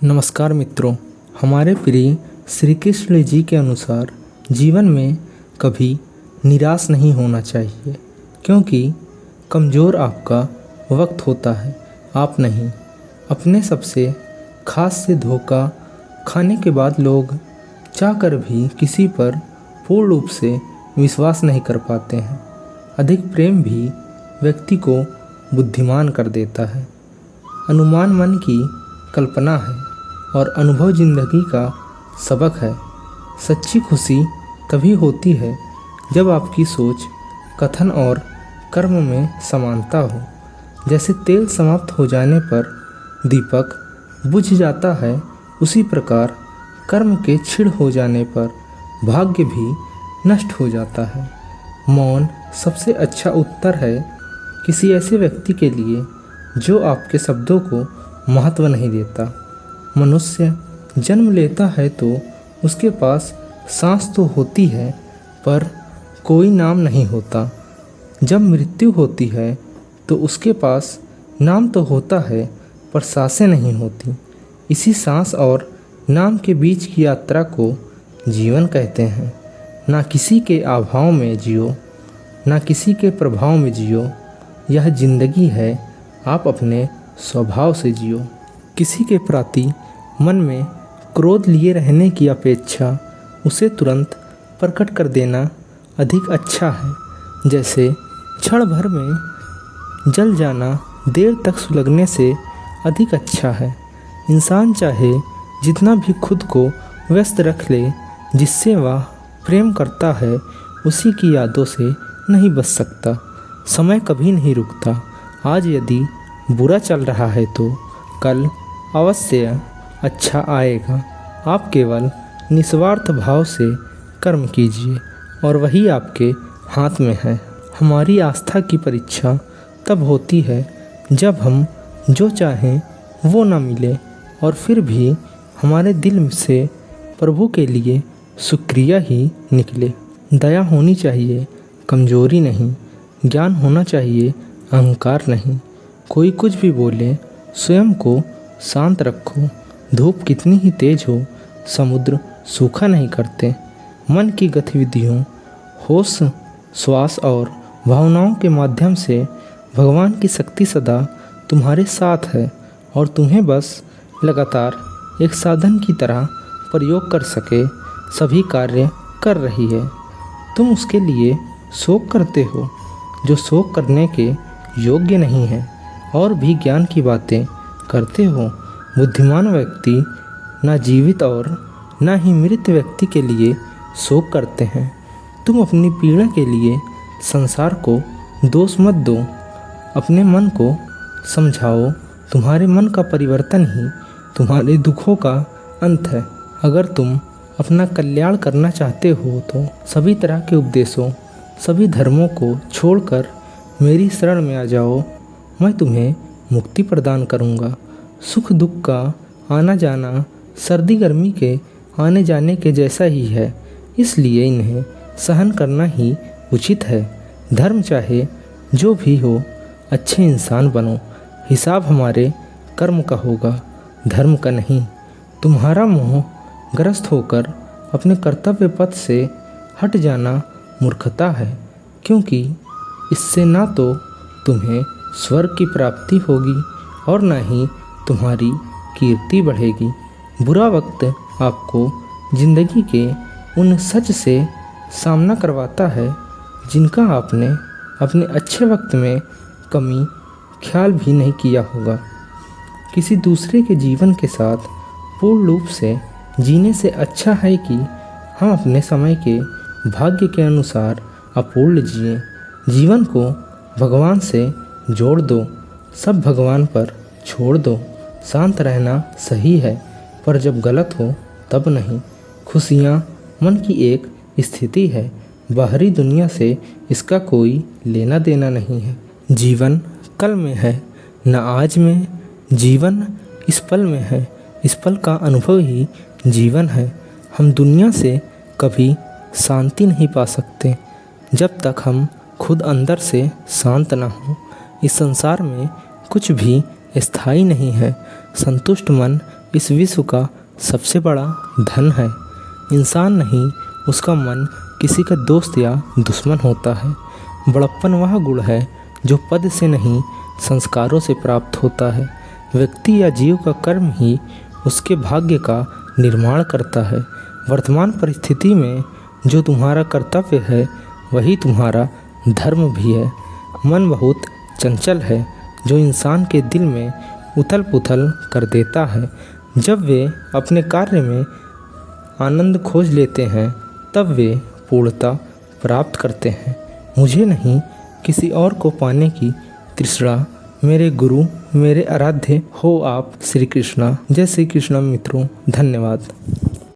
नमस्कार मित्रों, हमारे प्रिय श्री कृष्ण जी के अनुसार जीवन में कभी निराश नहीं होना चाहिए, क्योंकि कमज़ोर आपका वक्त होता है, आप नहीं। अपने सबसे खास से धोखा खाने के बाद लोग चाहकर भी किसी पर पूर्ण रूप से विश्वास नहीं कर पाते हैं। अधिक प्रेम भी व्यक्ति को बुद्धिमान कर देता है। अनुमान मन की कल्पना है और अनुभव जिंदगी का सबक है। सच्ची खुशी तभी होती है जब आपकी सोच, कथन और कर्म में समानता हो। जैसे तेल समाप्त हो जाने पर दीपक बुझ जाता है, उसी प्रकार कर्म के क्षीण हो जाने पर भाग्य भी नष्ट हो जाता है। मौन सबसे अच्छा उत्तर है किसी ऐसे व्यक्ति के लिए जो आपके शब्दों को महत्व नहीं देता। मनुष्य जन्म लेता है तो उसके पास सांस तो होती है, पर कोई नाम नहीं होता। जब मृत्यु होती है तो उसके पास नाम तो होता है, पर सांसें नहीं होती। इसी सांस और नाम के बीच की यात्रा को जीवन कहते हैं। ना किसी के अभाव में जियो, ना किसी के प्रभाव में जियो। यह जिंदगी है, आप अपने स्वभाव से जियो। किसी के प्रति मन में क्रोध लिए रहने की अपेक्षा उसे तुरंत प्रकट कर देना अधिक अच्छा है। जैसे क्षण भर में जल जाना देर तक सुलगने से अधिक अच्छा है। इंसान चाहे जितना भी खुद को व्यस्त रख ले, जिससे वह प्रेम करता है उसी की यादों से नहीं बच सकता। समय कभी नहीं रुकता। आज यदि बुरा चल रहा है तो कल अवश्य अच्छा आएगा। आप केवल निस्वार्थ भाव से कर्म कीजिए और वही आपके हाथ में है। हमारी आस्था की परीक्षा तब होती है जब हम जो चाहें वो ना मिले और फिर भी हमारे दिल से प्रभु के लिए शुक्रिया ही निकले। दया होनी चाहिए, कमजोरी नहीं। ज्ञान होना चाहिए, अहंकार नहीं। कोई कुछ भी बोले, स्वयं को शांत रखो। धूप कितनी ही तेज हो, समुद्र सूखा नहीं करते। मन की गतिविधियों, होश, श्वास और भावनाओं के माध्यम से भगवान की शक्ति सदा तुम्हारे साथ है और तुम्हें बस लगातार एक साधन की तरह प्रयोग कर सके सभी कार्य कर रही है। तुम उसके लिए शोक करते हो जो शोक करने के योग्य नहीं है, और भी ज्ञान की बातें करते हो। बुद्धिमान व्यक्ति ना जीवित और ना ही मृत व्यक्ति के लिए शोक करते हैं। तुम अपनी पीड़ा के लिए संसार को दोष मत दो, अपने मन को समझाओ। तुम्हारे मन का परिवर्तन ही तुम्हारे दुखों का अंत है। अगर तुम अपना कल्याण करना चाहते हो तो सभी तरह के उपदेशों, सभी धर्मों को छोड़कर मेरी शरण में आ जाओ। मैं तुम्हें मुक्ति प्रदान करूँगा। सुख दुख का आना जाना सर्दी गर्मी के आने जाने के जैसा ही है, इसलिए इन्हें सहन करना ही उचित है। धर्म चाहे जो भी हो, अच्छे इंसान बनो। हिसाब हमारे कर्म का होगा, धर्म का नहीं। तुम्हारा मोह ग्रस्त होकर अपने कर्तव्य पथ से हट जाना मूर्खता है, क्योंकि इससे ना तो तुम्हें स्वर्ग की प्राप्ति होगी और ना ही तुम्हारी कीर्ति बढ़ेगी। बुरा वक्त आपको जिंदगी के उन सच से सामना करवाता है जिनका आपने अपने अच्छे वक्त में कमी ख्याल भी नहीं किया होगा। किसी दूसरे के जीवन के साथ पूर्ण रूप से जीने से अच्छा है कि हम अपने समय के भाग्य के अनुसार अपूर्ण जिएं। जीवन को भगवान से जोड़ दो, सब भगवान पर छोड़ दो। शांत रहना सही है, पर जब गलत हो तब नहीं। खुशियाँ मन की एक स्थिति है, बाहरी दुनिया से इसका कोई लेना देना नहीं है। जीवन कल में है, न आज में। जीवन इस पल में है, इस पल का अनुभव ही जीवन है। हम दुनिया से कभी शांति नहीं पा सकते जब तक हम खुद अंदर से शांत ना हो। इस संसार में कुछ भी स्थायी नहीं है। संतुष्ट मन इस विश्व का सबसे बड़ा धन है। इंसान नहीं, उसका मन किसी का दोस्त या दुश्मन होता है। बड़प्पन वह गुण है जो पद से नहीं, संस्कारों से प्राप्त होता है। व्यक्ति या जीव का कर्म ही उसके भाग्य का निर्माण करता है। वर्तमान परिस्थिति में जो तुम्हारा कर्तव्य है वही तुम्हारा धर्म भी है। मन बहुत चंचल है जो इंसान के दिल में उथल पुथल कर देता है। जब वे अपने कार्य में आनंद खोज लेते हैं तब वे पूर्णता प्राप्त करते हैं। मुझे नहीं, किसी और को पाने की तृष्णा। मेरे गुरु, मेरे आराध्य हो आप श्री कृष्णा। जय श्री कृष्ण मित्रों, धन्यवाद।